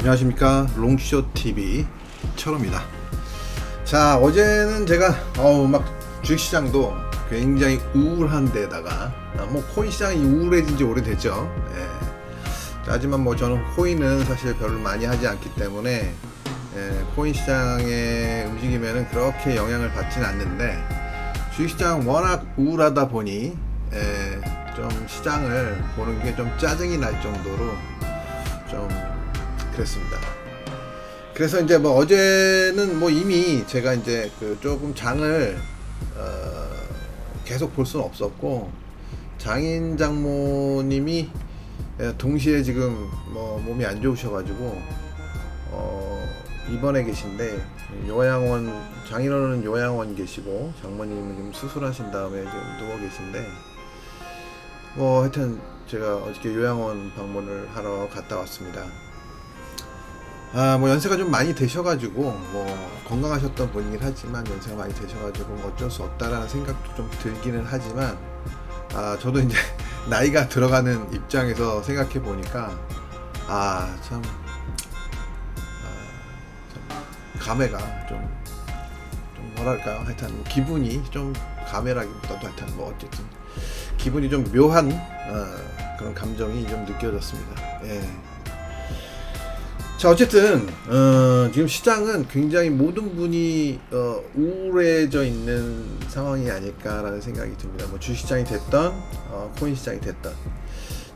안녕하십니까, 롱숏TV 철호입니다. 자, 어제는 제가 막 주식시장도 굉장히 우울한 데다가 뭐 코인 시장이 우울해진 지 오래됐죠. 예. 하지만 뭐 저는 코인은 사실 별로 많이 하지 않기 때문에 코인 시장의 움직임에는 그렇게 영향을 받지는 않는데, 주식시장 워낙 우울하다 보니 좀 시장을 보는 게 좀 짜증이 날 정도로 좀 그랬습니다. 그래서 이제 뭐 어제는 뭐 이미 제가 이제 그 조금 장을 계속 볼 수는 없었고, 장인 장모님이 동시에 지금 뭐 몸이 안 좋으셔가지고 입원해 계신데, 요양원, 장인어른은 요양원 계시고 장모님은 지금 수술하신 다음에 지금 누워 계신데, 뭐 하여튼 제가 어저께 요양원 방문을 하러 갔다 왔습니다. 뭐 연세가 좀 많이 되셔가지고 뭐 건강하셨던 분이긴 하지만 연세가 많이 되셔가지고 뭐 어쩔 수 없다라는 생각도 좀 들기는 하지만, 저도 이제 나이가 들어가는 입장에서 생각해 보니까 참 감회가 좀 뭐랄까요, 하여튼 기분이 좀, 감회라기보다도 하여튼 뭐 어쨌든 기분이 좀 묘한 그런 감정이 좀 느껴졌습니다. 예. 자, 어쨌든 지금 시장은 굉장히 모든 분이 우울해져 있는 상황이 아닐까라는 생각이 듭니다. 뭐 주식시장이 됐던 코인 시장이 됐던.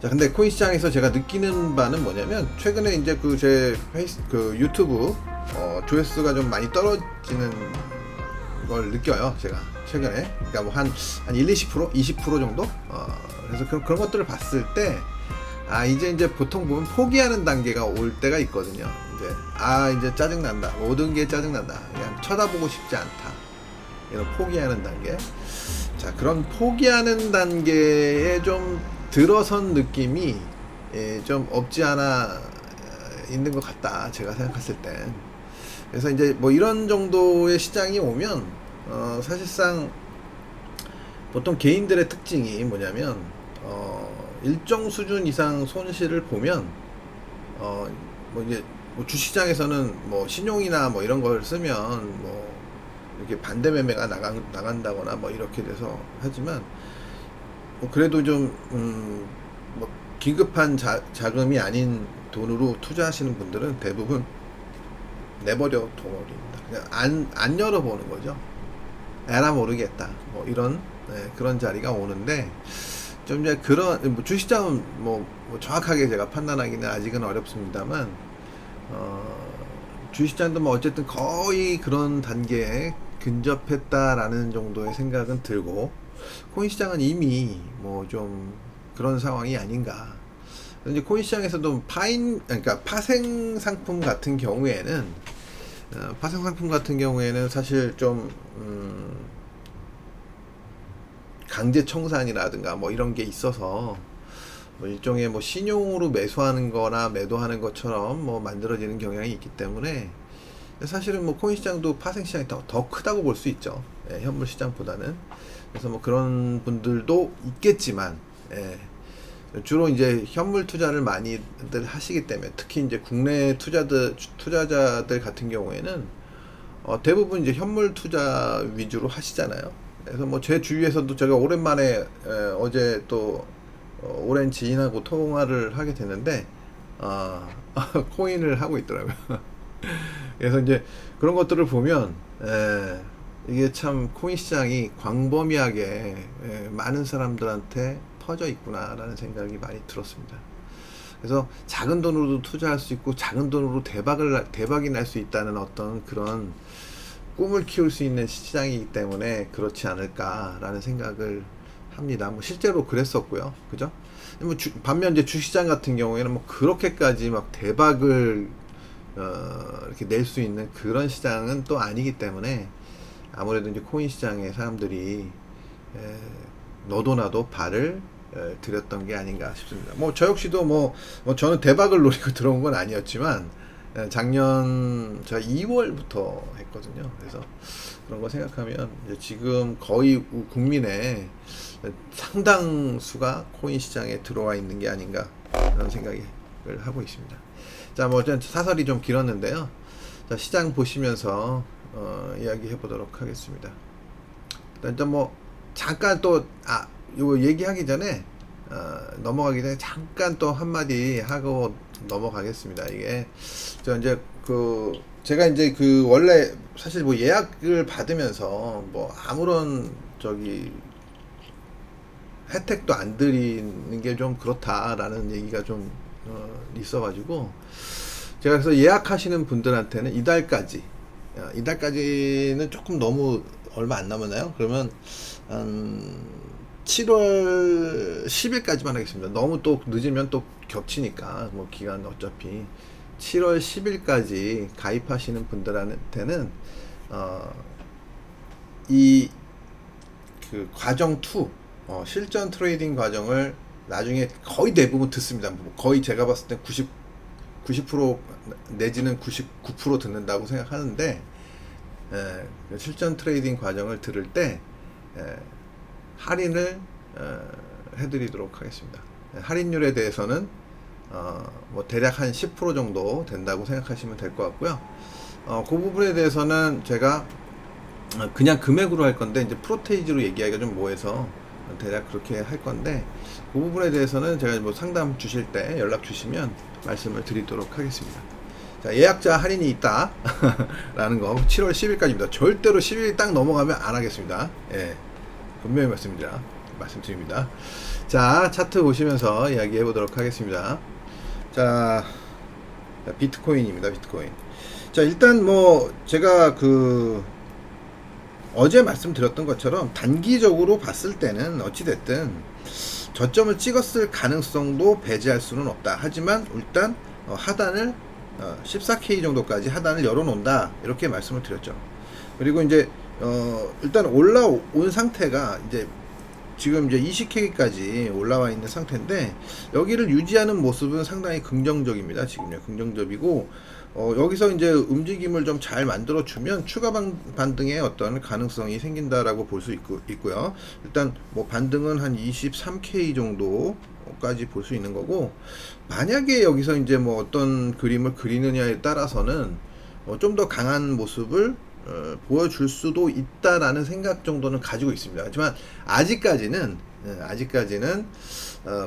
자, 근데 코인 시장에서 제가 느끼는 바는 뭐냐면, 최근에 이제 제 유튜브 조회수가 좀 많이 떨어지는 걸 느껴요, 제가 최근에. 그러니까 뭐 한 1-20%, 20% 정도. 그래서 그런 것들을 봤을 때, 이제 보통 보면 포기하는 단계가 올 때가 있거든요. 이제 짜증난다. 모든 게 짜증난다. 그냥 쳐다보고 싶지 않다. 이런 포기하는 단계. 자, 그런 포기하는 단계에 좀 들어선 느낌이 좀 없지 않아 있는 것 같다, 제가 생각했을 땐. 그래서 이제 뭐 이런 정도의 시장이 오면 사실상 보통 개인들의 특징이 뭐냐면, 일정 수준 이상 손실을 보면 뭐 이제 뭐 주시장에서는 뭐 신용이나 뭐 이런 걸 쓰면 뭐 이렇게 반대 매매가 나간다거나 뭐 이렇게 돼서 하지만, 뭐 그래도 좀 뭐 긴급한 자금이 아닌 돈으로 투자하시는 분들은 대부분 내버려 둬버립니다. 그냥 안 열어보는 거죠. 에라 모르겠다, 뭐 이런 그런 자리가 오는데, 좀 이제 그런 뭐 주식장은 뭐 정확하게 제가 판단하기는 아직은 어렵습니다만, 주식장도 뭐 어쨌든 거의 그런 단계에 근접했다라는 정도의 생각은 들고, 코인 시장은 이미 뭐 좀 그런 상황이 아닌가. 이제 코인 시장에서도 그러니까 파생 상품 같은 경우에는 사실 좀 강제 청산이라든가 뭐 이런 게 있어서 뭐 일종의 뭐 신용으로 매수하는 거나 매도하는 것처럼 뭐 만들어지는 경향이 있기 때문에, 사실은 뭐 코인 시장도 파생 시장이 더 크다고 볼 수 있죠. 현물 시장보다는. 그래서 뭐 그런 분들도 있겠지만, 주로 이제 현물 투자를 많이들 하시기 때문에, 특히 이제 국내 투자자들 같은 경우에는 대부분 이제 현물 투자 위주로 하시잖아요. 그래서 뭐 제 주위에서도 제가 오랜만에 어제 또 오랜 지인하고 통화를 하게 됐는데, 코인을 하고 있더라고요. 그래서 이제 그런 것들을 보면 이게 참 코인 시장이 광범위하게 많은 사람들한테 퍼져 있구나라는 생각이 많이 들었습니다. 그래서 작은 돈으로도 투자할 수 있고, 작은 돈으로 대박이 날 수 있다는 어떤 그런 꿈을 키울 수 있는 시장이기 때문에 그렇지 않을까라는 생각을 합니다. 뭐 실제로 그랬었고요, 그죠? 뭐 반면 이제 주식시장 같은 경우에는 뭐 그렇게까지 막 대박을 이렇게 낼 수 있는 그런 시장은 또 아니기 때문에, 아무래도 이제 코인 시장에 사람들이 너도 나도 발을 들였던 게 아닌가 싶습니다. 뭐 저 역시도 뭐 저는 대박을 노리고 들어온 건 아니었지만, 작년 제가 2월부터 했거든요. 그래서 그런 거 생각하면 이제 지금 거의 국민의 상당수가 코인 시장에 들어와 있는 게 아닌가, 그런 생각을 하고 있습니다. 자, 뭐 사설이 좀 길었는데요. 자, 시장 보시면서 이야기해 보도록 하겠습니다. 일단 뭐 잠깐 또 이거 얘기하기 전에 넘어가기 전에 잠깐 또 한마디 하고 넘어가겠습니다. 이게 저 이제 제가 이제 원래 사실 뭐 예약을 받으면서 뭐 아무런 혜택도 안 드리는 게 좀 그렇다라는 얘기가 좀 있어가지고 제가 그래서 예약하시는 분들한테는 이달까지는 조금 너무 얼마 안 남았나요? 그러면 7월 10일까지만 하겠습니다. 너무 또 늦으면 또 겹치니까 뭐 기간 어차피 7월 10일까지 가입하시는 분들한테는 이 과정 2 실전 트레이딩 과정을 나중에 거의 대부분 듣습니다. 거의 제가 봤을 때 90% 내지는 99% 듣는다고 생각하는데 실전 트레이딩 과정을 들을 때 할인을 해드리도록 하겠습니다. 할인율에 대해서는 뭐 대략 한 10% 정도 된다고 생각하시면 될 것 같고요. 그 부분에 대해서는 제가 그냥 금액으로 할 건데 이제 프로테이지로 얘기하기가 좀 뭐해서 대략 그렇게 할 건데 그 부분에 대해서는 제가 뭐 상담 주실 때 연락 주시면 말씀을 드리도록 하겠습니다. 자, 예약자 할인이 있다 라는 거 7월 10일까지입니다. 절대로 10일이 딱 넘어가면 안 하겠습니다. 예, 분명히 말씀드립니다. 자, 차트 보시면서 이야기해 보도록 하겠습니다. 자, 비트코인입니다. 비트코인. 자, 일단 뭐 제가 어제 말씀드렸던 것처럼 단기적으로 봤을 때는 어찌됐든 저점을 찍었을 가능성도 배제할 수는 없다. 하지만 일단 하단을 14K 정도까지 하단을 열어놓는다, 이렇게 말씀을 드렸죠. 그리고 이제 일단 올라온 상태가 이제 지금 이제 20K까지 올라와 있는 상태인데 여기를 유지하는 모습은 상당히 긍정적입니다. 지금요, 긍정적이고 여기서 이제 움직임을 좀 잘 만들어 주면 추가 반등의 어떤 가능성이 생긴다라고 볼 수 있고요. 일단 뭐 반등은 한 23K 정도까지 볼 수 있는 거고, 만약에 여기서 이제 뭐 어떤 그림을 그리느냐에 따라서는 좀 더 강한 모습을 보여줄 수도 있다라는 생각 정도는 가지고 있습니다. 하지만 아직까지는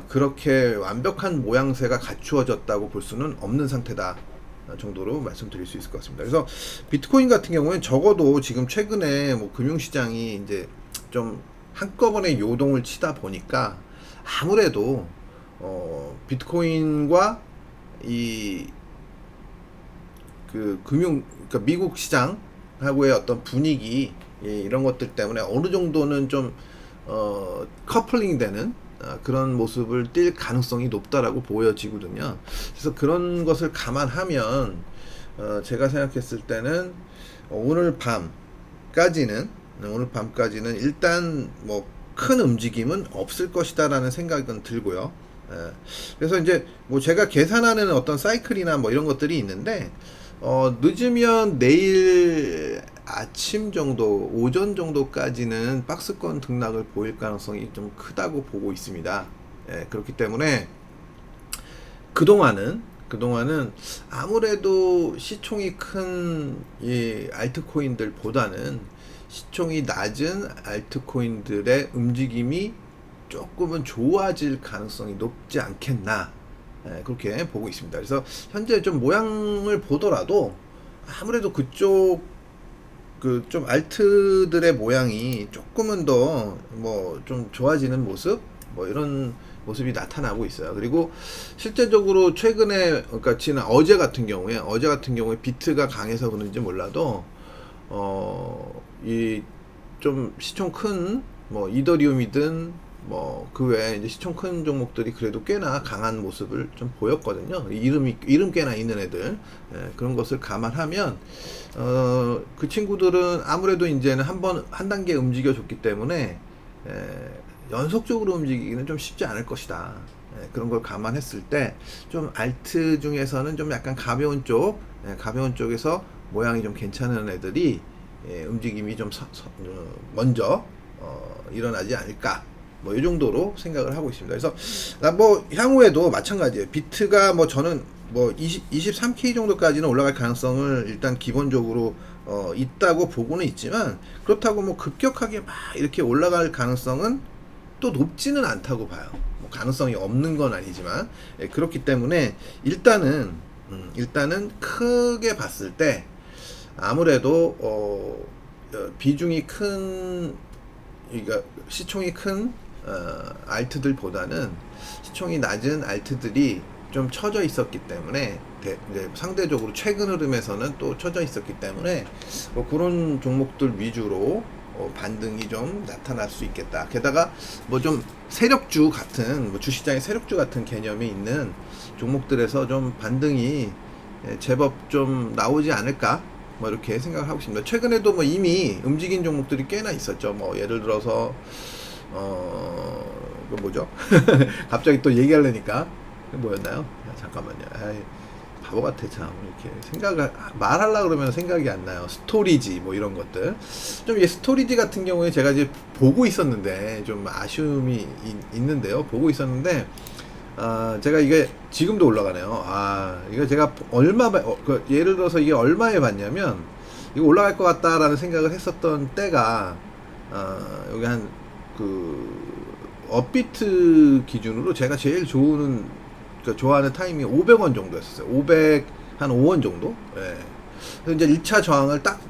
그렇게 완벽한 모양새가 갖추어졌다고 볼 수는 없는 상태다 정도로 말씀드릴 수 있을 것 같습니다. 그래서 비트코인 같은 경우에는 적어도 지금 최근에 뭐 금융시장이 이제 좀 한꺼번에 요동을 치다 보니까 아무래도 비트코인과 그러니까 미국 시장 하고의 어떤 분위기, 이런 것들 때문에 어느 정도는 좀 커플링 되는 그런 모습을 띌 가능성이 높다라고 보여지거든요. 그래서 그런 것을 감안하면 제가 생각했을 때는 오늘 밤까지는 일단 뭐 큰 움직임은 없을 것이다라는 생각은 들고요. 그래서 이제 뭐 제가 계산하는 어떤 사이클이나 뭐 이런 것들이 있는데 늦으면 내일 아침 정도, 오전 정도까지는 박스권 등락을 보일 가능성이 좀 크다고 보고 있습니다. 그렇기 때문에 그동안은 아무래도 시총이 큰 이 알트코인들보다는 시총이 낮은 알트코인들의 움직임이 조금은 좋아질 가능성이 높지 않겠나, 그렇게 보고 있습니다. 그래서 현재 좀 모양을 보더라도 아무래도 그쪽 좀 알트들의 모양이 조금은 더 뭐 좀 좋아지는 모습, 뭐 이런 모습이 나타나고 있어요. 그리고 실제적으로 최근에, 그러니까 지난 어제 같은 경우에 비트가 강해서 그런지 몰라도 이 좀 시총 큰 뭐 이더리움이든 뭐 그 외에 이제 시총 큰 종목들이 그래도 꽤나 강한 모습을 좀 보였거든요. 이름 꽤나 있는 애들, 그런 것을 감안하면 그 친구들은 아무래도 이제는 한 단계 움직여 줬기 때문에 연속적으로 움직이기는 좀 쉽지 않을 것이다. 그런 걸 감안했을 때 좀 알트 중에서는 좀 약간 가벼운 쪽에서 모양이 좀 괜찮은 애들이 움직임이 좀 먼저 일어나지 않을까, 뭐 이 정도로 생각을 하고 있습니다. 그래서 뭐 향후에도 마찬가지예요. 비트가 뭐 저는 뭐 23K 정도까지는 올라갈 가능성을 일단 기본적으로 있다고 보고는 있지만, 그렇다고 뭐 급격하게 막 이렇게 올라갈 가능성은 또 높지는 않다고 봐요. 뭐 가능성이 없는 건 아니지만, 예, 그렇기 때문에 일단은 크게 봤을 때 아무래도 비중이 큰, 그러니까 시총이 큰 알트들보다는 시총이 낮은 알트들이 좀 처져 있었기 때문에, 이제 상대적으로 최근 흐름에서는 또 처져 있었기 때문에 뭐 그런 종목들 위주로 반등이 좀 나타날 수 있겠다. 게다가 뭐 좀 세력주 같은, 뭐 주시장의 세력주 같은 개념이 있는 종목들에서 좀 반등이 제법 좀 나오지 않을까, 뭐 이렇게 생각을 하고 있습니다. 최근에도 뭐 이미 움직인 종목들이 꽤나 있었죠. 뭐 예를 들어서 그 뭐죠? 갑자기 또 얘기하려니까 뭐였나요? 야, 잠깐만요. 아이, 바보 같아 참. 이렇게 생각을 말하려고 그러면 생각이 안 나요. 스토리지 뭐 이런 것들. 좀 이 스토리지 같은 경우에 제가 이제 보고 있었는데 좀 아쉬움이 있는데요. 보고 있었는데 제가 이게 지금도 올라가네요. 이거 제가 예를 들어서 이게 얼마에 봤냐면, 이거 올라갈 것 같다라는 생각을 했었던 때가 여기 한 업비트 기준으로 제가 제일 좋아하는 타이밍이 500원 정도였었어요. 500한 5원 정도. 예. 그래서 이제 1차 저항을 딱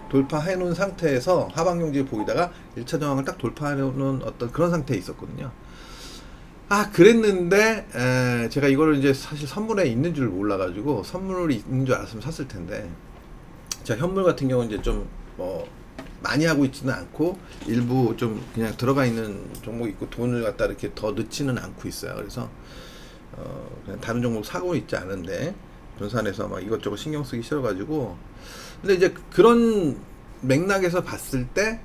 돌파해 놓은 상태에서 하방경직을 보이다가 1차 저항을 딱 돌파해 놓은 어떤 그런 상태에 있었거든요. 그랬는데 제가 이거를 이제 사실 선물에 있는 줄 몰라가지고, 선물이 있는 줄 알았으면 샀을 텐데, 자, 현물 같은 경우는 이제 좀 뭐 많이 하고 있지는 않고, 일부 좀 그냥 들어가 있는 종목이 있고, 돈을 갖다 이렇게 더 넣지는 않고 있어요. 그래서 그냥 다른 종목 사고 있지 않은데, 분산해서 막 이것저것 신경 쓰기 싫어가지고. 근데 이제 그런 맥락에서 봤을 때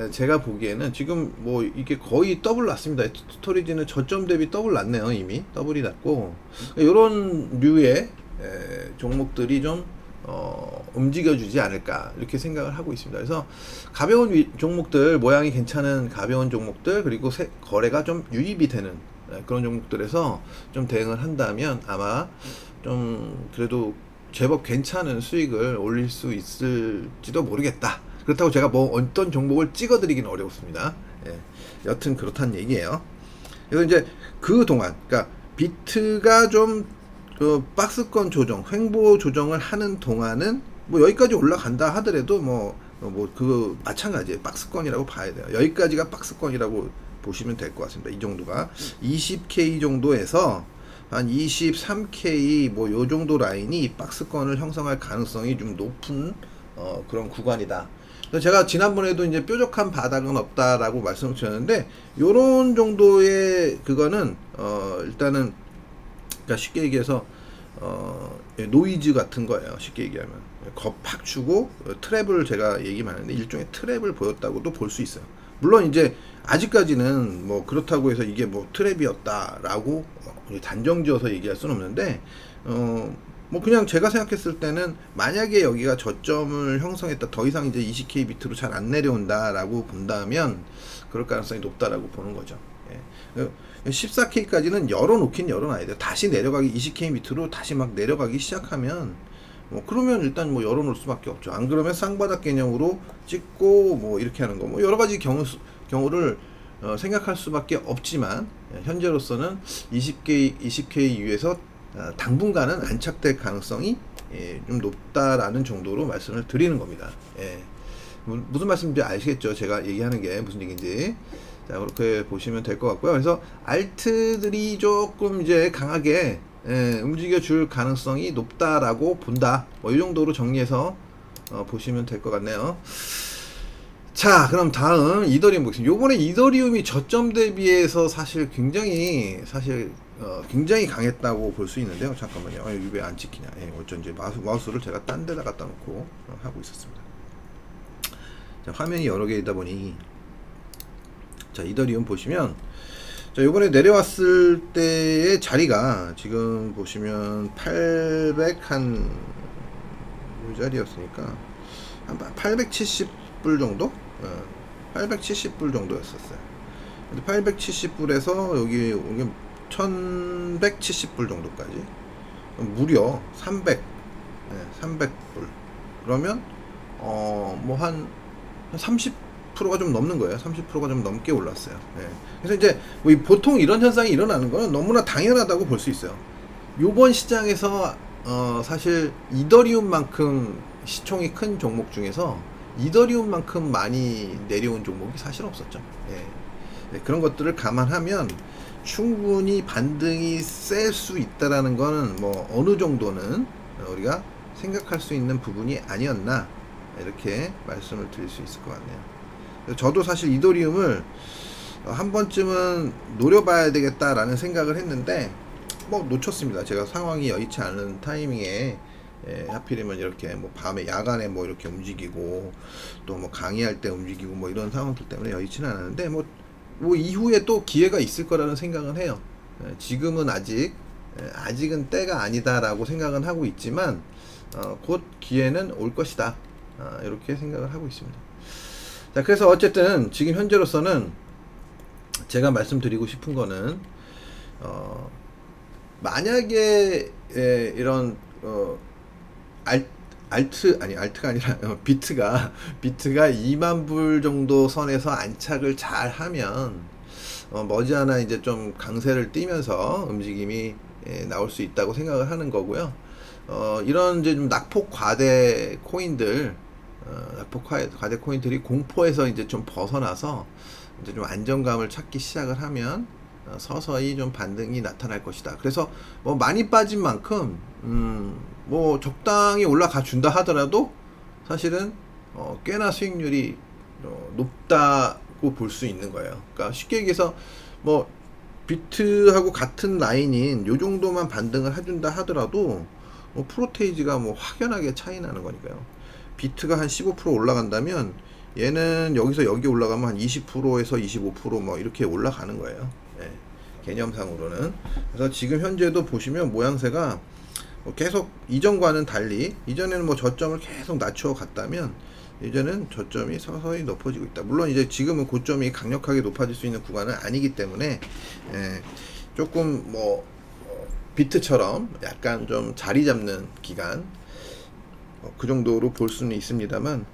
제가 보기에는 지금 뭐 이게 거의 더블 났습니다. 스토리지는 저점 대비 더블 났네요. 이미 더블이 났고, 이런 류의 종목들이 좀 움직여주지 않을까 이렇게 생각을 하고 있습니다. 그래서 가벼운 종목들, 모양이 괜찮은 가벼운 종목들, 그리고 거래가 좀 유입이 되는 그런 종목들에서 좀 대응을 한다면 아마 좀 그래도 제법 괜찮은 수익을 올릴 수 있을지도 모르겠다. 그렇다고 제가 뭐 어떤 종목을 찍어드리기는 어렵습니다. 예, 여튼 그렇다는 얘기예요. 그래서 이제 그 동안, 그러니까 비트가 좀 박스권 조정, 횡보 조정을 하는 동안은 뭐 여기까지 올라간다 하더라도 그 마찬가지예요. 박스권이라고 봐야 돼요. 여기까지가 박스권이라고 보시면 될 것 같습니다. 이 정도가 20K 정도에서 한 23K 뭐 요 정도 라인이 박스권을 형성할 가능성이 좀 높은 그런 구간이다. 제가 지난번에도 이제 뾰족한 바닥은 없다라고 말씀을 드렸는데, 요런 정도의 그거는 일단은, 그러니까 쉽게 얘기해서 노이즈 같은 거예요. 쉽게 얘기하면 겁팍 주고 트랩을, 제가 얘기 많은데 일종의 트랩을 보였다고도 볼 수 있어요. 물론 이제 아직까지는 뭐 그렇다고 해서 이게 뭐 트랩이었다라고 단정지어서 얘기할 수는 없는데, 뭐 그냥 제가 생각했을 때는 만약에 여기가 저점을 형성했다, 더 이상 이제 20K 밑으로 잘 안 내려온다라고 본다면 그럴 가능성이 높다라고 보는 거죠. 예. 14K까지는 열어놓긴 열어놔야 돼요. 다시 내려가기, 20K 밑으로 다시 막 내려가기 시작하면 그러면 일단 뭐 열어놓을 수밖에 없죠. 안 그러면 쌍바닥 개념으로 찍고 뭐 이렇게 하는 거, 뭐 여러 가지 경우를 생각할 수밖에 없지만, 현재로서는 20K 이후에서 당분간은 안착될 가능성이 좀 높다라는 정도로 말씀을 드리는 겁니다. 무슨 말씀인지 아시겠죠? 제가 얘기하는 게 무슨 얘기인지. 자, 그렇게 보시면 될 것 같고요. 그래서 알트들이 조금 이제 강하게 움직여 줄 가능성이 높다라고 본다. 뭐 이 정도로 정리해서 보시면 될 것 같네요. 자, 그럼 다음 이더리움 보겠습니다. 요번에 이더리움이 저점 대비해서 사실 굉장히 강했다고 볼 수 있는데요. 잠깐만요. 이게 왜 안 찍히냐. 어쩐지 마우스를 제가 딴 데다 갖다 놓고 하고 있었습니다. 자, 화면이 여러 개이다 보니, 자, 이더리움 보시면, 자, 요번에 내려왔을 때의 자리가 지금 보시면 800 한 요 자리였으니까 한 870불 정도? 870불 정도였었어요. 근데 870불에서 여기 1170불 정도까지 무려 300불. 그러면 뭐 한 30%가 좀 넘는 거예요. 30%가 좀 넘게 올랐어요. 예. 그래서 이제 뭐 보통 이런 현상이 일어나는 거는 너무나 당연하다고 볼 수 있어요. 요번 시장에서 사실 이더리움만큼 시총이 큰 종목 중에서 이더리움만큼 많이 내려온 종목이 사실 없었죠. 예. 네, 그런 것들을 감안하면 충분히 반등이 셀 수 있다라는 거는 뭐 어느 정도는 우리가 생각할 수 있는 부분이 아니었나 이렇게 말씀을 드릴 수 있을 것 같네요. 저도 사실 이더리움을 한 번쯤은 노려봐야 되겠다라는 생각을 했는데 뭐 놓쳤습니다. 제가 상황이 여의치 않은 타이밍에 하필이면 이렇게 뭐 밤에 야간에 뭐 이렇게 움직이고 또 뭐 강의할 때 움직이고 뭐 이런 상황들 때문에 여의치는 않았는데 뭐 이후에 또 기회가 있을 거라는 생각은 해요. 지금은 아직은 때가 아니다라고 생각은 하고 있지만 곧 기회는 올 것이다. 이렇게 생각을 하고 있습니다. 자, 그래서 어쨌든 지금 현재로서는 제가 말씀드리고 싶은 거는 만약에 이런 알트가 아니라 비트가 2만 불 정도 선에서 안착을 잘 하면 머지않아 이제 좀 강세를 띠면서 움직임이 나올 수 있다고 생각을 하는 거고요. 이런 이제 좀 낙폭 과대 코인들, 낙폭 과대 코인들이 공포에서 이제 좀 벗어나서 이제 좀 안정감을 찾기 시작을 하면 서서히 좀 반등이 나타날 것이다. 그래서 뭐 많이 빠진 만큼 뭐 적당히 올라가 준다 하더라도 사실은 꽤나 수익률이 높다고 볼 수 있는 거예요. 그러니까 쉽게 얘기해서 뭐 비트하고 같은 라인인 요 정도만 반등을 해준다 하더라도 뭐 프로테이지가 뭐 확연하게 차이 나는 거니까요. 비트가 한 15% 올라간다면 얘는 여기서 여기 올라가면 한 20%에서 25%뭐 이렇게 올라가는 거예요. 예, 개념상으로는. 그래서 지금 현재도 보시면 모양새가 계속 이전과는 달리, 이전에는 뭐 저점을 계속 낮춰 갔다면 이제는 저점이 서서히 높아지고 있다. 물론 이제 지금은 고점이 강력하게 높아질 수 있는 구간은 아니기 때문에 조금 뭐 비트처럼 약간 좀 자리 잡는 기간 그 정도로 볼 수는 있습니다만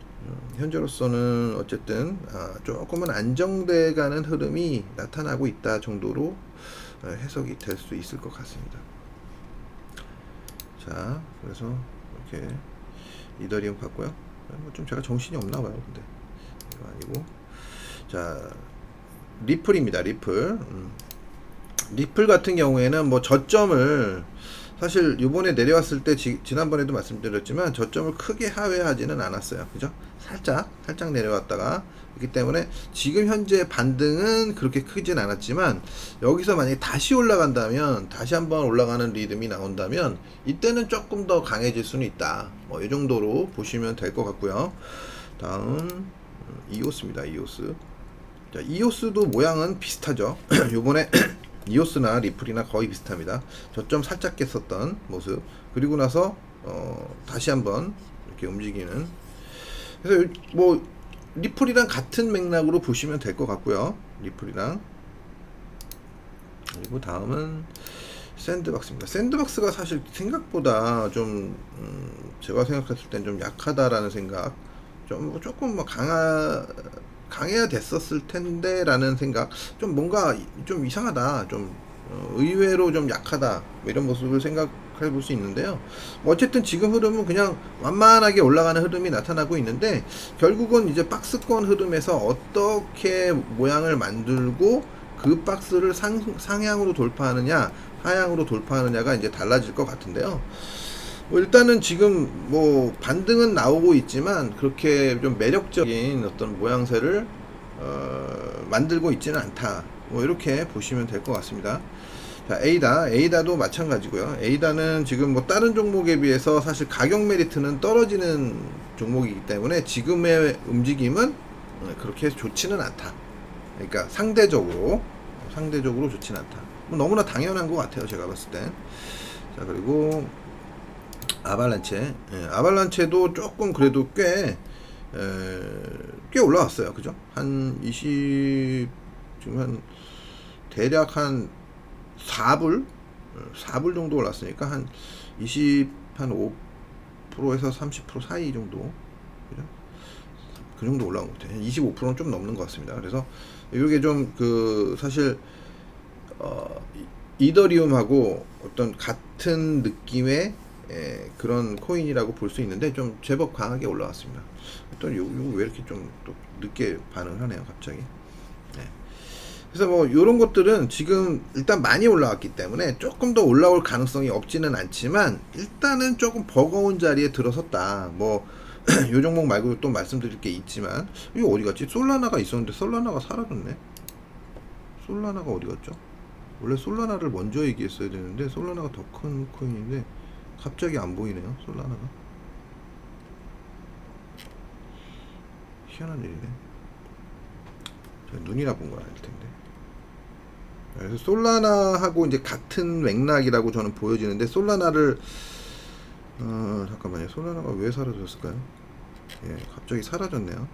현재로서는 어쨌든 조금은 안정돼가는 흐름이 나타나고 있다 정도로 해석이 될 수 있을 것 같습니다. 자, 그래서 이렇게 이더리움 봤고요. 좀 제가 정신이 없나 봐요. 근데 이거 아니고, 자, 리플입니다. 리플 같은 경우에는 뭐 저점을 사실 요번에 내려왔을 때 지난번에도 말씀드렸지만 저점을 크게 하회하지는 않았어요. 그죠? 살짝 내려왔다가 그렇기 때문에 지금 현재 반등은 그렇게 크진 않았지만 여기서 만약에 다시 올라간다면 다시 한번 올라가는 리듬이 나온다면 이때는 조금 더 강해질 수는 있다. 뭐 이 정도로 보시면 될 것 같고요. 다음 이오스입니다. 이오스. 자, 이오스도 모양은 비슷하죠. 요번에 이오스나 리플이나 거의 비슷합니다. 저점 살짝 깼었던 모습. 그리고 나서 다시 한번 이렇게 움직이는. 그래서 뭐 리플이랑 같은 맥락으로 보시면 될 것 같고요. 리플이랑. 그리고 다음은 샌드박스입니다. 샌드박스가 사실 생각보다 좀 제가 생각했을 땐 좀 약하다라는 생각. 조금 뭐 강해야 됐었을 텐데 라는 생각. 좀 뭔가 좀 이상하다, 좀 의외로 좀 약하다, 뭐 이런 모습을 생각해 볼 수 있는데요. 뭐 어쨌든 지금 흐름은 그냥 완만하게 올라가는 흐름이 나타나고 있는데 결국은 이제 박스권 흐름에서 어떻게 모양을 만들고 그 박스를 상향으로 돌파하느냐 하향으로 돌파하느냐가 이제 달라질 것 같은데요. 뭐 일단은 지금 뭐 반등은 나오고 있지만 그렇게 좀 매력적인 어떤 모양새를 만들고 있지는 않다. 뭐 이렇게 보시면 될 것 같습니다. 자, 에이다도 마찬가지고요. 에이다는 지금 뭐 다른 종목에 비해서 사실 가격 메리트는 떨어지는 종목이기 때문에 지금의 움직임은 그렇게 좋지는 않다. 그러니까 상대적으로 좋지는 않다. 뭐 너무나 당연한 것 같아요, 제가 봤을 때. 자, 그리고 아발란체도 조금 그래도 꽤 올라왔어요. 그죠? 지금 한 대략 한 4불 정도 올랐으니까 한 20한 5%에서 30% 사이 정도, 그죠? 그 정도 올라온 것 같아요. 25%는 좀 넘는 것 같습니다. 그래서 이게 좀 그 사실 이더리움하고 어떤 같은 느낌의 그런 코인이라고 볼 수 있는데 좀 제법 강하게 올라왔습니다. 또 요거 왜 이렇게 좀 또 늦게 반응을 하네요, 갑자기. 네. 그래서 뭐 이런 것들은 지금 일단 많이 올라왔기 때문에 조금 더 올라올 가능성이 없지는 않지만 일단은 조금 버거운 자리에 들어섰다. 뭐 요 종목 말고 또 말씀드릴 게 있지만 이거 어디 갔지? 솔라나가 있었는데 솔라나가 사라졌네. 솔라나가 어디 갔죠? 원래 솔라나를 먼저 얘기했어야 되는데 솔라나가 더 큰 코인인데 갑자기 안 보이네요. 솔라나가 희한한 일이네. 제가 눈이 나쁜 건 아닐 텐데. 그래서 솔라나하고 이제 같은 맥락이라고 저는 보여지는데 솔라나를 잠깐만요. 솔라나가 왜 사라졌을까요? 예, 갑자기 사라졌네요.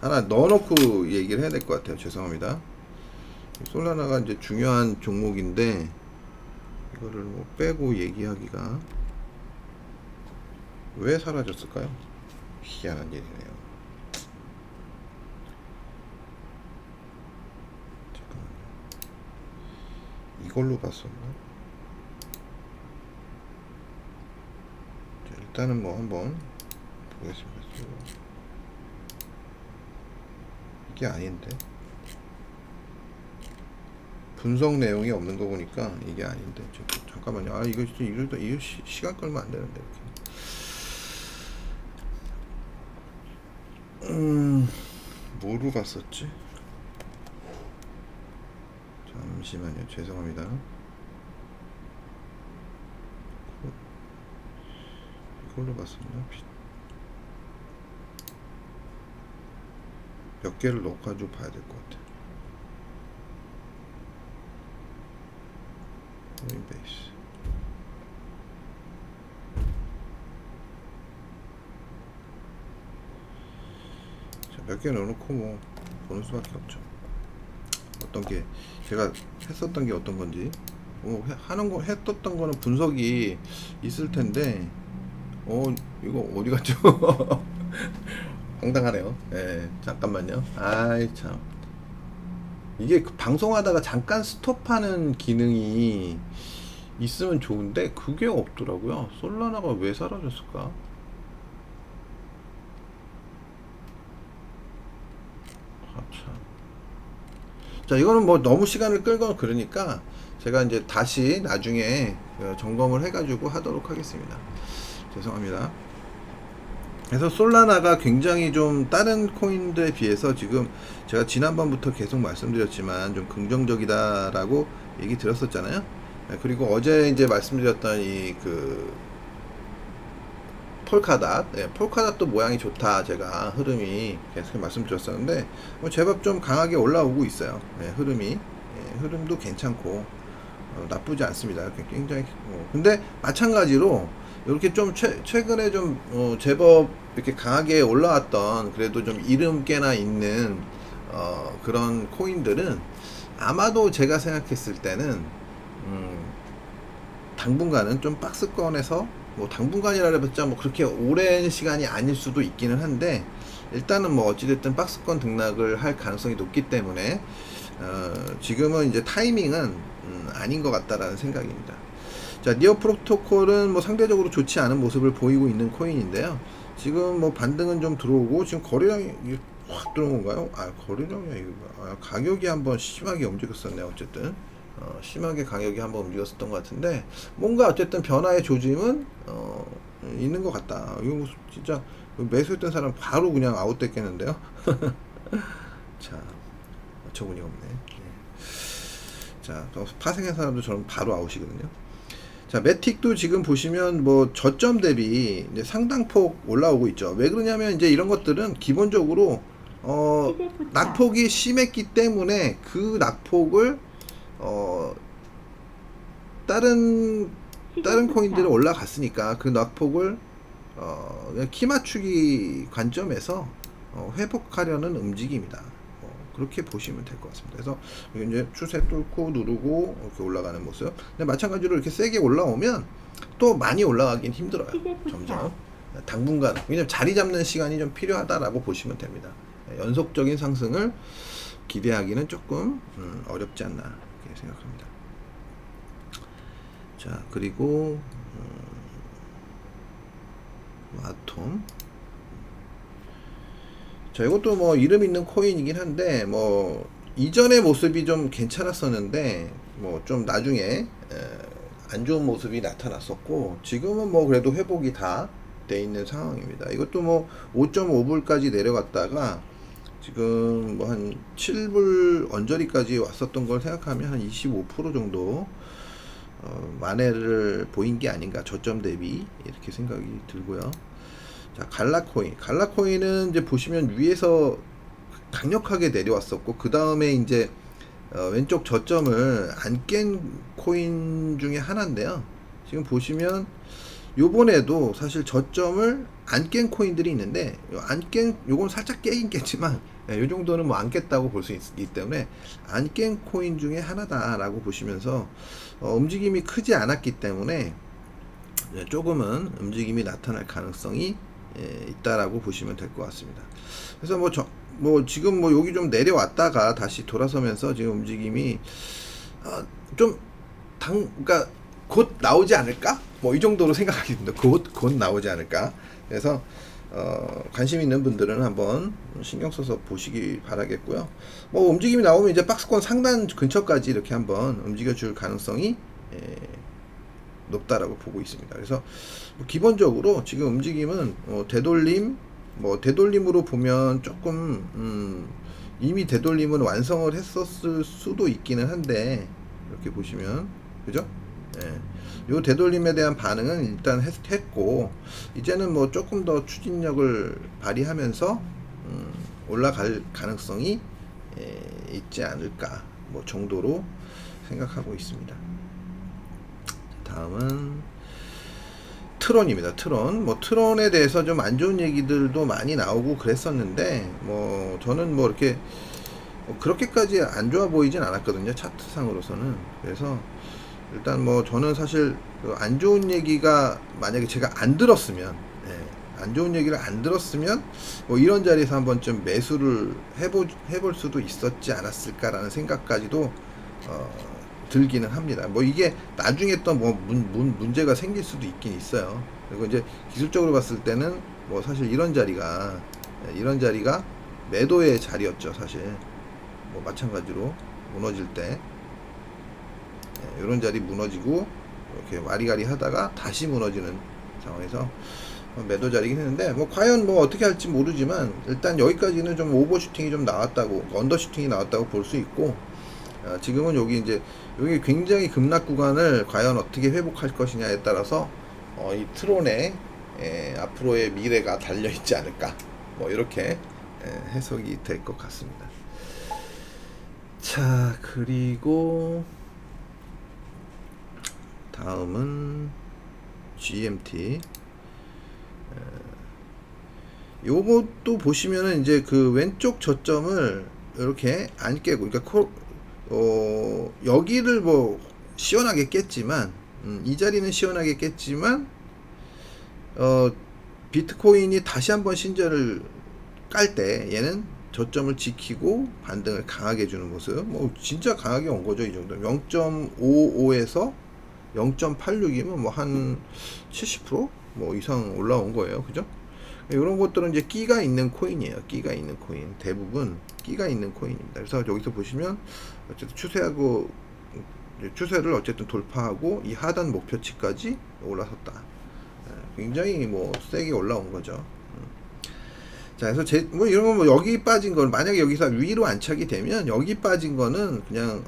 하나 넣어놓고 얘기를 해야 될 것 같아요. 죄송합니다. 솔라나가 이제 중요한 종목인데 이거를 뭐 빼고 얘기하기가 왜 사라졌을까요? 희한한 일이네요. 잠깐만요. 이걸로 봤었나? 자, 일단은 뭐 한번 보겠습니다. 이게 아닌데 분석 내용이 없는 거 보니까 이게 아닌데 잠깐만요. 아 이거 진짜 이거 시간 끌면 안 되는데 이렇게. 뭐로 봤었지? 잠시만요. 죄송합니다. 이걸로 봤었나? 몇 개를 넣어가지고 봐야 될 것 같아. 코인베이스. 자, 몇 개 넣어놓고 뭐 보는 수밖에 없죠. 어떤 게 제가 했었던 게 어떤 건지 하는 거 했었던 거는 분석이 있을 텐데 이거 어디 갔죠? 황당하네요. 예, 잠깐만요. 아이 참. 이게 그 방송하다가 잠깐 스톱하는 기능이 있으면 좋은데 그게 없더라고요. 솔라나가 왜 사라졌을까? 아, 참. 자, 이거는 뭐 너무 시간을 끌거나 그러니까 제가 이제 다시 나중에 점검을 해가지고 하도록 하겠습니다. 죄송합니다. 그래서 솔라나가 굉장히 좀 다른 코인들에 비해서 지금 제가 지난번부터 계속 말씀드렸지만 좀 긍정적이다라고 얘기 드렸었잖아요. 그리고 어제 이제 말씀드렸던 이 그 폴카닷, 폴카닷도 모양이 좋다. 제가 흐름이 계속 말씀드렸었는데 제법 좀 강하게 올라오고 있어요. 흐름도 괜찮고 나쁘지 않습니다. 굉장히 근데 마찬가지로 이렇게 좀 최근에 좀 제법 이렇게 강하게 올라왔던 그래도 좀 이름께나 있는 그런 코인들은 아마도 제가 생각했을 때는 당분간은 좀 박스권에서 뭐 당분간이라 해봤자 뭐 그렇게 오랜 시간이 아닐 수도 있기는 한데 일단은 뭐 어찌됐든 박스권 등락을 할 가능성이 높기 때문에 지금은 이제 타이밍은 아닌 것 같다라는 생각입니다. 자, 니어 프로토콜은 뭐 상대적으로 좋지 않은 모습을 보이고 있는 코인인데요. 지금 뭐 반등은 좀 들어오고 지금 거래량이 확 들어온 건가요? 거래량이 아니고 가격이 한번 심하게 움직였었네요. 어쨌든 심하게 가격이 한번 움직였었던 것 같은데 뭔가 어쨌든 변화의 조짐은 있는 것 같다. 이거 진짜 매수했던 사람 바로 그냥 아웃됐겠는데요. 자, 어처구니 없네. 자, 파생한 사람도 저는 바로 아웃이거든요. 자, 매틱도 지금 보시면 뭐 저점 대비 이제 상당폭 올라오고 있죠. 왜 그러냐면 이제 이런 것들은 기본적으로 낙폭이 심했기 때문에 그 낙폭을 다른 코인들이 올라갔으니까 그 낙폭을 키 맞추기 관점에서 회복하려는 움직임이다. 그렇게 보시면 될 것 같습니다. 그래서 이제 추세 뚫고 누르고 이렇게 올라가는 모습. 근데 마찬가지로 이렇게 세게 올라오면 또 많이 올라가긴 힘들어요. 점점 당분간 왜냐면 자리 잡는 시간이 좀 필요하다라고 보시면 됩니다. 연속적인 상승을 기대하기는 조금 어렵지 않나 이렇게 생각합니다. 자, 그리고 아톰. 자, 이것도 뭐 이름 있는 코인이긴 한데 뭐 이전의 모습이 좀 괜찮았었는데 뭐 좀 나중에 안 좋은 모습이 나타났었고, 지금은 뭐 그래도 회복이 다 돼 있는 상황입니다. 이것도 뭐 5.5불까지 내려갔다가 지금 뭐 한 7불 언저리까지 왔었던 걸 생각하면 한 25% 정도 만회를 보인 게 아닌가, 저점 대비 이렇게 생각이 들고요. 자, 갈라코인은 이제 보시면 위에서 강력하게 내려왔었고, 그 다음에 이제 왼쪽 저점을 안 깬 코인 중에 하나인데요. 지금 보시면 요번에도 사실 저점을 안 깬 코인들이 있는데, 요건 살짝 깨긴 깼지만 요 정도는 뭐 안 깼다고 볼 수 있기 때문에 안 깬 코인 중에 하나다라고 보시면서 움직임이 크지 않았기 때문에 조금은 움직임이 나타날 가능성이 있다라고 보시면 될 것 같습니다. 그래서 뭐 지금 뭐 여기 좀 내려왔다가 다시 돌아서면서 지금 움직임이 그러니까 곧 나오지 않을까? 뭐 이 정도로 생각하기 듭니다. 곧 나오지 않을까? 그래서 관심 있는 분들은 한번 신경 써서 보시기 바라겠고요. 뭐 움직임이 나오면 이제 박스권 상단 근처까지 이렇게 한번 움직여 줄 가능성이 높다라고 보고 있습니다. 그래서 뭐 기본적으로 지금 움직임은 되돌림으로 보면 조금 이미 되돌림은 완성을 했었을 수도 있기는 한데, 이렇게 보시면 그죠? 요 되돌림에 대한 반응은 일단 했고, 이제는 뭐 조금 더 추진력을 발휘하면서 올라갈 가능성이 있지 않을까 뭐 정도로 생각하고 있습니다. 다음은 트론입니다. 트론에 대해서 좀 안 좋은 얘기들도 많이 나오고 그랬었는데, 뭐 저는 뭐 이렇게 그렇게까지 안 좋아 보이진 않았거든요, 차트상으로서는. 그래서 일단 뭐 저는 사실 안 좋은 얘기가 만약에 제가 안 들었으면, 안 좋은 얘기를 안 들었으면 뭐 이런 자리에서 한번 좀 매수를 해볼 수도 있었지 않았을까라는 생각까지도 들기는 합니다. 뭐 이게 나중에 또 뭐 문제가 생길 수도 있긴 있어요. 그리고 이제 기술적으로 봤을 때는 뭐 사실 이런 자리가 매도의 자리였죠. 사실 뭐 마찬가지로 무너질 때 이런 자리 무너지고 이렇게 와리가리 하다가 다시 무너지는 상황에서 매도 자리긴 했는데, 뭐 과연 뭐 어떻게 할지 모르지만 일단 여기까지는 좀 오버슈팅이 좀 나왔다고, 언더슈팅이 나왔다고 볼 수 있고, 지금은 여기 굉장히 급락 구간을 과연 어떻게 회복할 것이냐에 따라서 이 트론의 앞으로의 미래가 달려 있지 않을까, 뭐 이렇게 해석이 될 것 같습니다. 자, 그리고 다음은 GMT. 요것도 보시면은 이제 그 왼쪽 저점을 이렇게 안 깨고, 그러니까 여기를 뭐 시원하게 깼지만, 이 자리는 시원하게 깼지만 비트코인이 다시 한번 신저를 깔 때 얘는 저점을 지키고 반등을 강하게 해주는 모습, 뭐 진짜 강하게 온 거죠. 이 정도 0.55에서 0.86이면 뭐 한 70% 뭐 이상 올라온 거예요. 그죠? 이런 것들은 이제 끼가 있는 코인이에요. 끼가 있는 코인. 대부분 끼가 있는 코인입니다. 그래서 여기서 보시면 어쨌든 추세를 어쨌든 돌파하고 이 하단 목표치까지 올라섰다. 굉장히 뭐 세게 올라온 거죠. 자, 그래서 뭐 이런 거 뭐 여기 빠진 걸 만약에 여기서 위로 안착이 되면, 여기 빠진 거는 그냥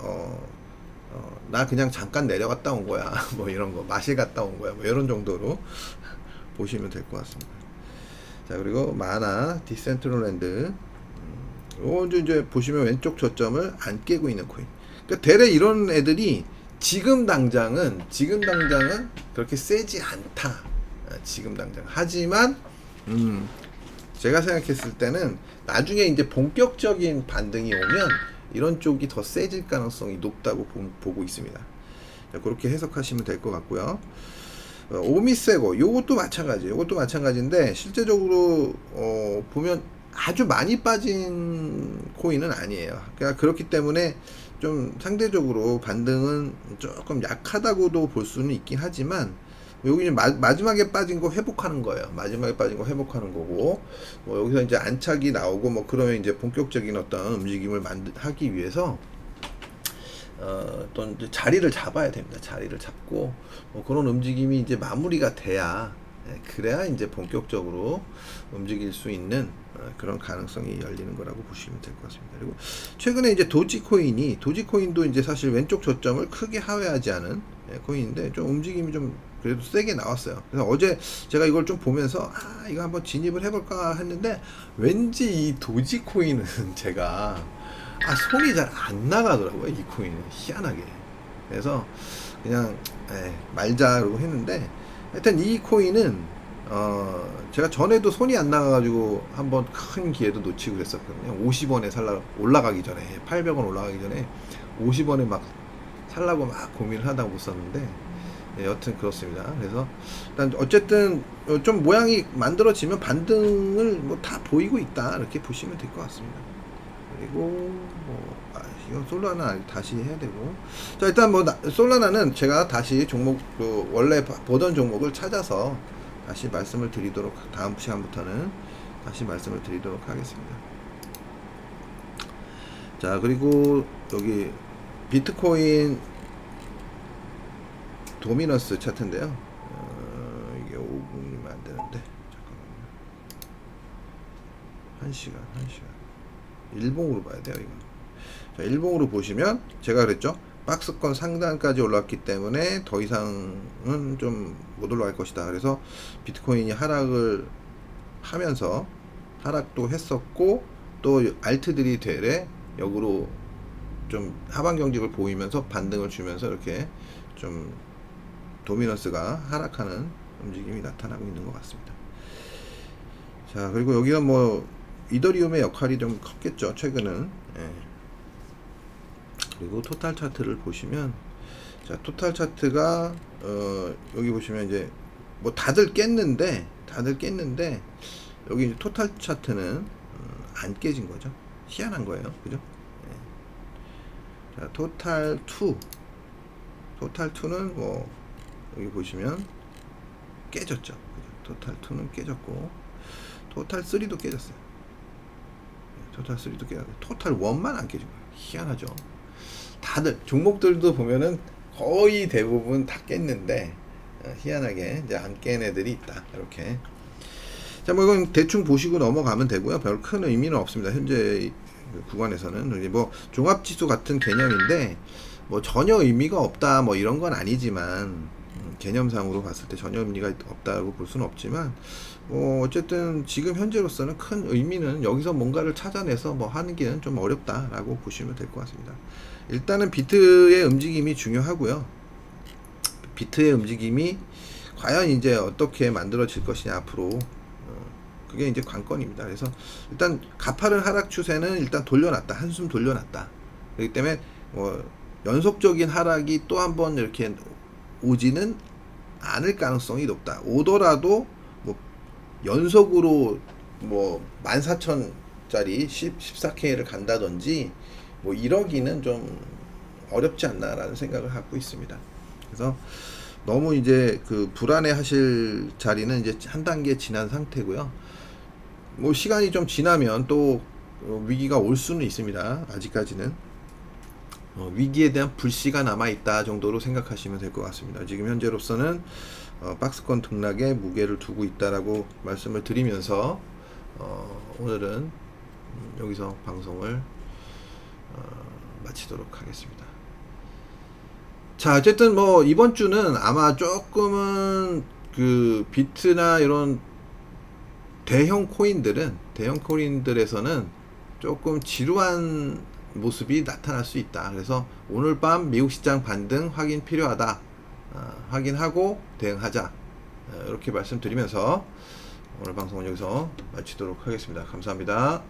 나 그냥 잠깐 내려갔다 온 거야. 뭐 이런 거 마실 갔다 온 거야. 뭐 이런 정도로 보시면 될 것 같습니다. 자, 그리고 마나 디센트럴랜드. 이제 보시면 왼쪽 저점을 안 깨고 있는 코인. 그러니까 대래 이런 애들이 지금 당장은 그렇게 세지 않다. 지금 당장. 하지만 제가 생각했을 때는 나중에 이제 본격적인 반등이 오면 이런 쪽이 더 세질 가능성이 높다고 보고 있습니다. 자, 그렇게 해석하시면 될 것 같고요. 오미세고 요것도 마찬가지예요. 요것도 마찬가지인데 실제적으로 보면 아주 많이 빠진 코인은 아니에요. 그러니까 그렇기 때문에 좀 상대적으로 반등은 조금 약하다고도 볼 수는 있긴 하지만 여기 마지막에 빠진 거 회복하는 거예요. 마지막에 빠진 거 회복하는 거고 뭐 여기서 이제 안착이 나오고 뭐 그러면 이제 본격적인 어떤 움직임을 하기 위해서 또 이제 자리를 잡아야 됩니다. 자리를 잡고 뭐 그런 움직임이 이제 마무리가 돼야 그래야 이제 본격적으로 움직일 수 있는 그런 가능성이 열리는 거라고 보시면 될 것 같습니다. 그리고 최근에 이제 도지코인도 이제 사실 왼쪽 저점을 크게 하회하지 않은 코인인데 좀 움직임이 좀 그래도 세게 나왔어요. 그래서 어제 제가 이걸 좀 보면서 이거 한번 진입을 해볼까 했는데 왠지 이 도지코인은 제가 손이 잘 안 나가더라고요. 이 코인은 희한하게. 그래서 그냥 말자 그러고 했는데 하여튼 이 코인은 제가 전에도 손이 안 나가가지고 한번 큰 기회도 놓치고 그랬었거든요. 50원에 올라가기 전에 800원 올라가기 전에 50원에 막 살라고 막 고민을 하다가 못 샀는데 여튼 그렇습니다. 그래서 일단 어쨌든 좀 모양이 만들어지면 반등을 뭐 다 보이고 있다 이렇게 보시면 될 것 같습니다. 그리고 이건 솔라나 다시 해야 되고 자 일단 솔라나는 제가 다시 종목 원래 보던 종목을 찾아서 다시 말씀을 드리도록 다음 시간부터는 다시 말씀을 드리도록 하겠습니다. 자 그리고 여기 비트코인 도미너스 차트인데요. 이게 5분이면 안 되는데 잠깐만요. 1시간 일봉으로 봐야 돼요. 이거. 자, 일봉으로 보시면 제가 그랬죠. 박스권 상단까지 올라왔기 때문에 더 이상은 좀 못 올라갈 것이다. 그래서 비트코인이 하락을 하면서 하락도 했었고 또 알트들이 되레 역으로 좀 하방 경직을 보이면서 반등을 주면서 이렇게 좀 도미넌스가 하락하는 움직임이 나타나고 있는 것 같습니다. 자 그리고 여기가 뭐 이더리움의 역할이 좀 컸겠죠 최근은. 그리고 토탈 차트를 보시면 자 토탈 차트가 여기 보시면 이제 뭐 다들 깼는데 여기 이제 토탈 차트는 안 깨진 거죠. 희한한 거예요. 그죠? 자 토탈 2는 뭐 여기 보시면 깨졌죠. 그죠? 토탈 2는 깨졌고 토탈 3도 깨졌어요. 토탈 3도 깨졌는데 토탈 1만 안 깨진 거예요. 희한하죠. 다들 종목들도 보면은 거의 대부분 다 깼는데 희한하게 이제 안 깬 애들이 있다. 이렇게. 자, 뭐 이건 대충 보시고 넘어가면 되고요. 별 큰 의미는 없습니다. 현재 구간에서는 뭐 종합지수 같은 개념인데 뭐 전혀 의미가 없다 뭐 이런 건 아니지만 개념상으로 봤을 때 전혀 의미가 없다고 볼 수는 없지만 뭐 어쨌든 지금 현재로서는 큰 의미는 여기서 뭔가를 찾아내서 뭐 하는 게 좀 어렵다라고 보시면 될 것 같습니다. 일단은 비트의 움직임이 중요하고요. 비트의 움직임이 과연 이제 어떻게 만들어질 것이냐 앞으로 그게 이제 관건입니다. 그래서 일단 가파른 하락 추세는 일단 돌려놨다. 한숨 돌려놨다. 그렇기 때문에 뭐 연속적인 하락이 또 한 번 이렇게 오지는 않을 가능성이 높다. 오더라도 뭐 연속으로 뭐 14,000짜리 14K를 간다든지 뭐 이러기는 좀 어렵지 않나라는 생각을 갖고 있습니다. 그래서 너무 이제 그 불안해 하실 자리는 이제 한 단계 지난 상태고요. 뭐 시간이 좀 지나면 또 위기가 올 수는 있습니다. 아직까지는 위기에 대한 불씨가 남아있다 정도로 생각하시면 될 것 같습니다. 지금 현재로서는 박스권 등락에 무게를 두고 있다라고 말씀을 드리면서 오늘은 여기서 방송을 마치도록 하겠습니다. 자, 어쨌든 뭐 이번 주는 아마 조금은 그 비트나 이런 대형 코인들에서는 조금 지루한 모습이 나타날 수 있다. 그래서 오늘 밤 미국 시장 반등 확인 필요하다. 확인하고 대응하자. 이렇게 말씀드리면서 오늘 방송은 여기서 마치도록 하겠습니다. 감사합니다.